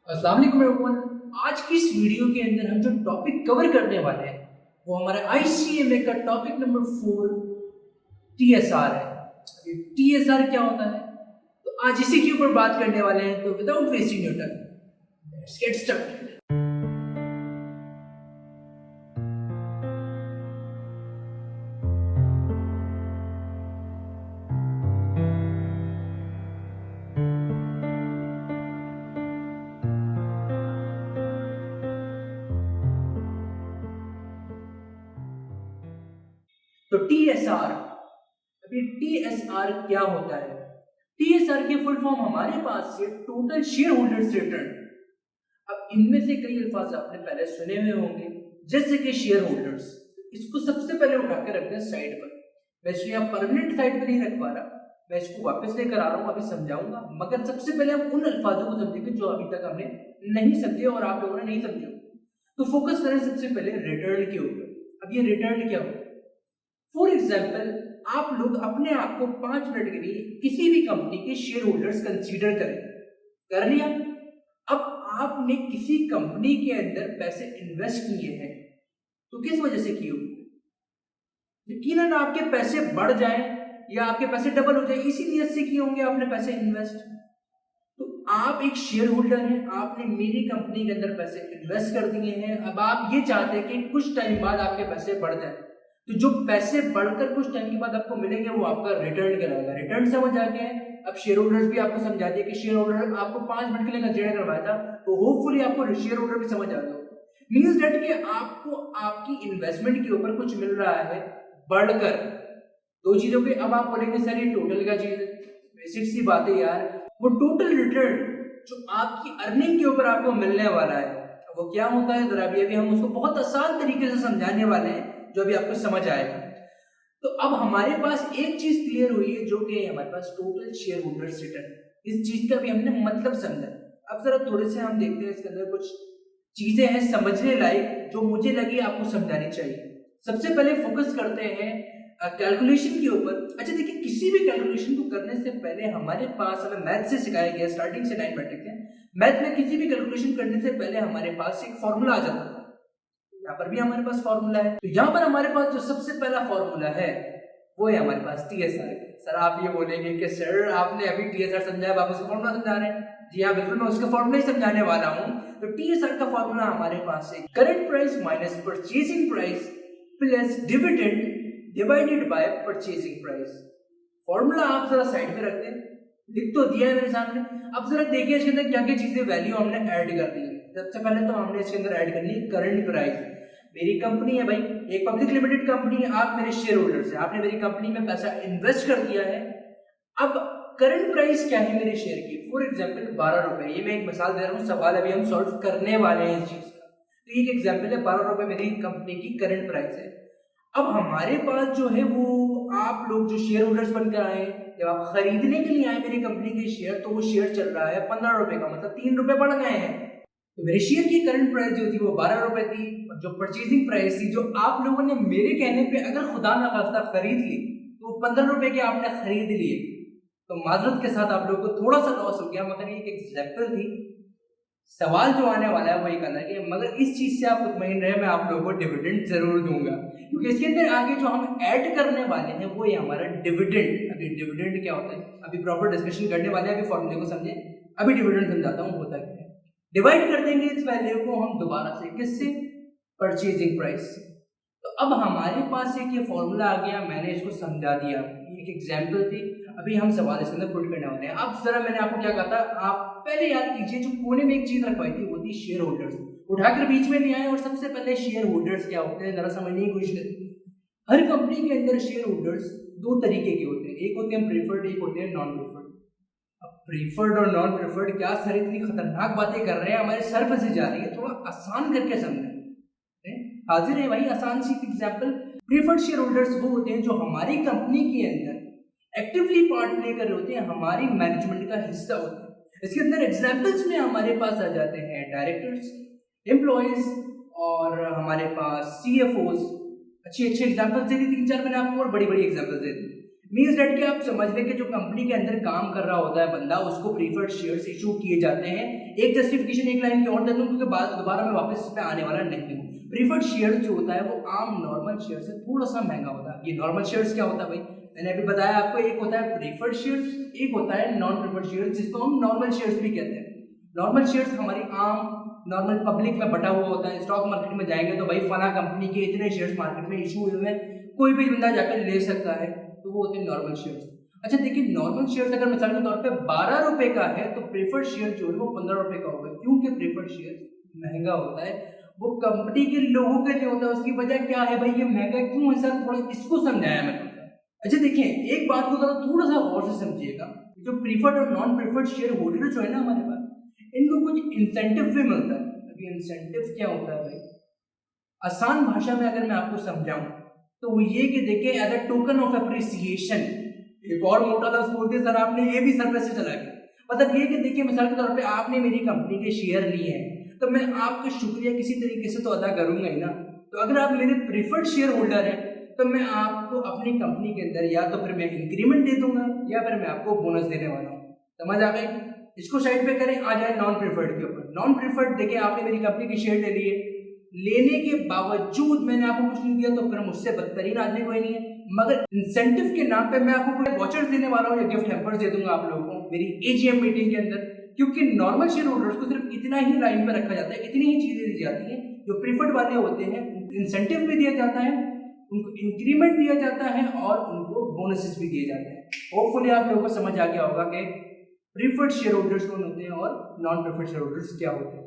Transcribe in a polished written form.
अस्सलाम वालेकुम एवरीवन। आज की इस वीडियो के अंदर हम जो टॉपिक कवर करने वाले हैं वो हमारे आईसीएमए का टॉपिक नंबर 4 टीएसआर है। ये टीएसआर क्या होता है, तो आज इसी के ऊपर बात करने वाले हैं। तो without wasting your time, let's get started. तो टीएसआर, अभी टीएसआर क्या होता है? टीएसआर की फुल फॉर्म हमारे पास है टोटल शेयर होल्डर्स रिटर्न। अब इनमें से कई अल्फाज आपने पहले सुने हुए होंगे, जैसे कि शेयर होल्डर्स। इसको सबसे पहले उठा के रखते हैं साइड पर। मैं इसको यहाँ परमानेंट साइड पर नहीं रख पा रहा, मैं इसको वापस लेकर आ रहा हूँ, अभी समझाऊंगा। मगर सबसे पहले हम उन अल्फाजों को समझेंगे जो अभी तक हमने नहीं समझे और आप लोगों ने नहीं समझे। तो फोकस करें सबसे पहले रिटर्न के ऊपर। अब ये रिटर्न क्या होता है? फॉर एग्जाम्पल, आप लोग अपने आप को 5 मिनट के लिए किसी भी कंपनी के शेयर होल्डर्स कंसीडर करें। कर लिया? अब आपने किसी कंपनी के अंदर पैसे इन्वेस्ट किए हैं, तो किस वजह से किए होंगे? यकीनन आपके पैसे बढ़ जाएं या आपके पैसे डबल हो जाए, इसी नीयत से किए होंगे आपने पैसे इन्वेस्ट। तो आप एक शेयर होल्डर हैं, आपने मेरी कंपनी के अंदर पैसे इन्वेस्ट कर दिए हैं। अब आप ये चाहते हैं कि कुछ टाइम बाद आपके पैसे बढ़ जाए, तो जो पैसे बढ़कर कुछ टाइम के बाद आपको मिलेंगे वो आपका रिटर्न कहलाएगा। रिटर्न समझ आ गया है? अब शेयर होल्डर्स भी आपको समझा दिया कि शेयर होल्डर आपको 5 मिनट के लिए कंसीडर करवाया था, तो होपफुली आपको शेयर होल्डर भी समझ आ गया। मींस दैट कि आपको आपकी इन्वेस्टमेंट के ऊपर कुछ मिल रहा है बढ़कर। दो चीजों पे अब आप बोलेंगे सर ये टोटल का चीज है, बेसिक सी बात है यार। वो टोटल रिटर्न जो आपकी अर्निंग के ऊपर आपको मिलने वाला है वो क्या होता है, जरा अभी हम उसको बहुत आसान तरीके से समझाने वाले हैं जो अभी आपको समझ आएगा। तो अब हमारे पास एक चीज क्लियर हुई है, जो कि हमारे पास टोटल शेयर होल्डर्स रिटर्न। इस चीज का भी हमने मतलब समझा। अब जरा थोड़े से हम देखते हैं इसके अंदर कुछ चीजें हैं समझने लायक जो मुझे लगी आपको समझानी चाहिए। सबसे पहले फोकस करते हैं कैलकुलेशन के ऊपर। अच्छा देखिए, किसी भी कैलकुलेशन को करने से पहले हमारे पास, हमें मैथ से सिखाया गया, स्टार्टिंग से 9 मैट्रिक है, मैथ में किसी भी कैलकुलेशन करने से पहले हमारे पास एक फॉर्मूला आ जाता था। यहाँ पर भी हमारे पास फॉर्मूला है। तो यहाँ पर हमारे पास जो सबसे पहला फॉर्मूला है वो है हमारे पास टीएसआर। सर आप ये बोलेंगे कि सर आपने अभी टीएसआर समझाया, आप उसका फॉर्मूला समझा रहे हैं? जी हाँ बिल्कुल, मैं उसका फॉर्मूला ही समझाने वाला हूँ। तो टीएसआर का फॉर्मूला हमारे पास है current price minus purchasing price plus dividend divided by purchasing price. Formula आप जरा साइड में रखते हैं, लिख तो दिया है मेरे सामने। अब जरा देखिए इसके अंदर क्या क्या चीजें वैल्यू हमने ऐड कर दी है। सबसे पहले तो हमने इसके अंदर ऐड करनी है करंट प्राइस। मेरी कंपनी है भाई, एक पब्लिक लिमिटेड कंपनी है, आप मेरे शेयर होल्डर्स हैं, आपने मेरी कंपनी में पैसा इन्वेस्ट कर दिया है। अब करंट प्राइस क्या है मेरे शेयर की? फॉर एग्जांपल 12 रुपए। ये मैं एक मिसाल दे रहा हूँ, सवाल अभी हम सॉल्व करने वाले हैं इस चीज का। तो एक एग्जांपल है, 12 रुपए मेरी कंपनी की करंट प्राइस है। अब हमारे पास जो है वो, आप लोग जो शेयर होल्डर्स बनकर आए, जब आप खरीदने के लिए आए मेरी कंपनी के शेयर, तो वो शेयर चल रहा है 15 रुपए का, मतलब 3 रुपए बढ़ गए हैं। तो मेरे शेयर की करंट प्राइस जो थी वो 12 रुपए थी, और जो परचेजिंग प्राइस थी, जो आप लोगों ने मेरे कहने पे अगर खुदा ना खास्ता खरीद ली, तो वो 15 रुपए के आपने खरीद लिए। तो माजरत के साथ आप लोगों को थोड़ा सा लॉस हो गया, मगर ये एक एग्जाम्पल थी। सवाल जो आने वाला है वो एक अलग है, मगर इस चीज से आप मुतमईन रहे, मैं आप लोगों को डिविडेंड जरूर दूंगा, क्योंकि इसके अंदर आगे जो हम ऐड करने वाले हैं वो ये हमारा डिविडेंड। अभी डिविडेंड क्या होता है अभी प्रॉपर डिस्कशन करने वाले हैं, अभी फॉर्मूले को समझे। अभी डिविडेंड समझाता हूँ होता क्या है। डिवाइड कर देंगे इस वैल्यू को हम दोबारा से, किससे? परचेजिंग प्राइस से। तो अब हमारे पास एक ये फॉर्मूला आ गया, मैंने इसको समझा दिया, एक एग्जाम्पल थी। अभी हम सवाल इसके अंदर पुट करने वाले हैं। अब जरा मैंने आपको क्या कहा था, आप पहले याद कीजिए, जो कोने में एक चीज रखवाई थी वो थी शेयर होल्डर्स। उठाकर बीच में नहीं आए, और सबसे पहले शेयर होल्डर्स क्या होते हैं जरा समझने की कोशिश करें। हर कंपनी के अंदर शेयर होल्डर्स दो तरीके के होते हैं, एक होते हैं प्रेफर्ड, एक होते हैं नॉन प्रेफर्ड। अब प्रीफर्ड और नॉन प्रेफर्ड, क्या सर इतनी खतरनाक बातें कर रहे हैं, हमारे सर पे से जा रही है, थोड़ा आसान करके समझें। हाजिर है भाई, आसान सी एग्जांपल। प्रीफर्ड शेयर होल्डर्स वो होते हैं जो हमारी कंपनी के अंदर एक्टिवली पार्ट प्ले कर रहे होते हैं, हमारी मैनेजमेंट का हिस्सा होते हैं। इसके अंदर एग्जांपल्स में हमारे पास आ जाते हैं डायरेक्टर्स, एम्प्लॉयज, और हमारे पास सीएफओज। अच्छे अच्छे एग्जांपल्स दे दी, 3-4 मैंने आपको और बड़ी बड़ी examples they the. Means that कि आप समझ लें कि जो कंपनी के अंदर काम कर रहा होता है बंदा, उसको प्रीफर्ड शेयर्स इशू किए जाते हैं। एक जस्टिफिकेशन एक लाइन की और दे दूं क्योंकि दोबारा मैं वापस इस पे आने वाला नहीं हूँ। प्रीफर्ड शेयर्स जो होता है वो आम नॉर्मल शेयर से थोड़ा सा महंगा होता है। ये नॉर्मल शेयर्स क्या होता है भाई, मैंने अभी बताया आपको, एक होता है प्रीफर्ड शेयर्स, एक होता है नॉन प्रीफर्ड शेयर्स, जिसको हम नॉर्मल शेयर्स भी कहते हैं। नॉर्मल शेयर्स हमारी आम नॉर्मल पब्लिक में बटा हुआ होता है। स्टॉक मार्केट में जाएंगे तो भाई फला कंपनी के इतने शेयर्स मार्केट में इशू हुए हैं, कोई भी बंदा जाकर ले सकता है, तो वो होते हैं नॉर्मल शेयर्स। अच्छा देखिए, नॉर्मल शेयर्स अगर मिसाल के तौर पे 12 रुपए का है तो प्रेफर्ड शेयर जो है वो 15 रुपए का होगा, क्योंकि प्रेफर्ड शेयर महंगा होता है, वो कंपनी के लोगों के लिए होता है। उसकी वजह क्या है भाई, ये महंगा क्यों है सर, थोड़ा इसको समझाया मैंने। अच्छा देखिए, एक बात को थोड़ा सा और से समझिएगा, जो प्रीफर्ड और नॉन प्रीफर्ड शेयर होल्डर जो है ना हमारे पास, इनको कुछ इंसेंटिव भी मिलता है। अभी इंसेंटिव क्या होता है भाई, आसान भाषा में अगर मैं आपको समझाऊं तो वो ये कि देखिए, as a token of appreciation, एक और मोटा लफ्ज बोलते सर आपने, ये भी सर पे से चला गया। मतलब ये कि देखिए, मिसाल के तौर पे आपने मेरी कंपनी के शेयर लिए हैं तो मैं आपका शुक्रिया किसी तरीके से तो अदा करूंगा ही ना। तो अगर आप मेरे प्रीफर्ड शेयर होल्डर हैं तो मैं आपको अपनी कंपनी के अंदर या तो फिर मैं इंक्रीमेंट दे दूंगा या फिर मैं आपको बोनस देने वाला हूँ। समझ आ गई? इसको साइड पे करें, आ जाए नॉन प्रीफर्ड के ऊपर। नॉन प्रीफर्ड देखिए, आपने मेरी कंपनी के शेयर ले लिए, लेने के बावजूद मैंने आपको कुछ नहीं दिया तो फिर मुझसे बदतरीन आदमी कोई नहीं है। मगर इंसेंटिव के नाम पे मैं आपको कोई वॉचर्स देने वाला हूँ या गिफ्ट हैम्पर्स दे दूंगा आप लोगों को मेरी एजीएम मीटिंग के अंदर, क्योंकि नॉर्मल शेयर होल्डर्स को सिर्फ इतना ही लाइन पे रखा जाता है, इतनी ही चीजें दी जाती हैं। जो प्रीफर्ड वाले होते हैं इंसेंटिव भी दिया जाता है, उनको इंक्रीमेंट दिया जाता है और उनको बोनसेस भी दिए जाते हैं। होपफुली आप लोगों को समझ आ गया होगा कि प्रीफर्ड शेयर होल्डर्स कौन होते हैं और नॉन प्रीफर्ड शेयर होल्डर्स क्या होते हैं।